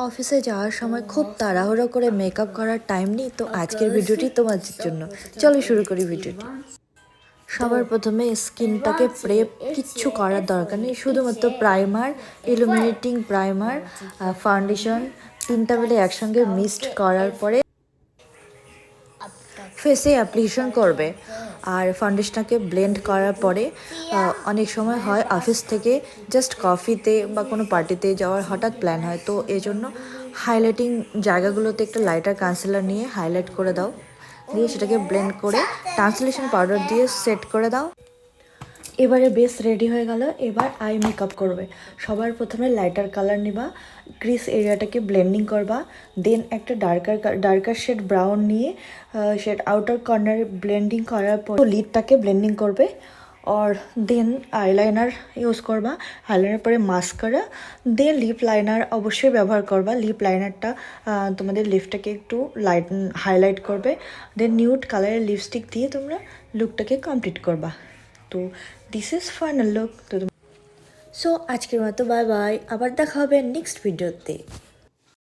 অফিসে যাওয়ার সময় খুব তাড়াহুড়ো করে মেকআপ করার টাইম নেই, তো আজকের ভিডিওটি তোমাদের জন্য। চলো শুরু করি ভিডিওটি। সবার প্রথমে স্কিনটাকে প্রেপ কিচ্ছু করার দরকার নেই, শুধুমাত্র প্রাইমার, ইলুমিনেটিং প্রাইমার, ফাউন্ডেশন তিনটা মিলে একসঙ্গে মিক্সড করার পরে ফেসে অ্যাপ্লিকেশন করবে। আর ফাউন্ডেশনটাকে ব্লেন্ড করার পরে অনেক সময় হয় অফিস থেকে জাস্ট কফিতে বা কোনো পার্টিতে যাওয়ার হঠাৎ প্ল্যান হয়, তো এই জন্য হাইলাইটিং জায়গাগুলোতে একটা লাইটার কনসিলার নিয়ে হাইলাইট করে দাও, দিয়ে সেটাকে ব্লেন্ড করে ট্রান্সলেশন পাউডার দিয়ে সেট করে দাও। এবারে বেস রেডি হয়ে গেল, এবার আই মেকআপ করবে। সবার প্রথমে লাইটার কালার নিবা, ক্রিস এরিয়াটাকে ব্লেন্ডিং করবা, দেন একটা ডার্কার শেড ব্রাউন নিয়ে শেড আউটার কর্নার ব্লেন্ডিং করার পর লিডটাকে ব্লেন্ডিং করবে। আর দেন আইলাইনার ইউজ করবা, আইলাইনার পরে মাস্কারা, দেন লিপ লাইনার অবশ্যই ব্যবহার করবা। লিপ লাইনারটা তোমাদের লিপটাকে একটু হাইলাইট করবে, দেন নিউড কালারের লিপস্টিক দিয়ে তোমরা লুকটাকে কমপ্লিট করবা। তো দিস ইজ ফাইনাল লুক। তো সো আজকের মতো বাই বাই, আবার দেখা হবে নেক্সট ভিডিওতে।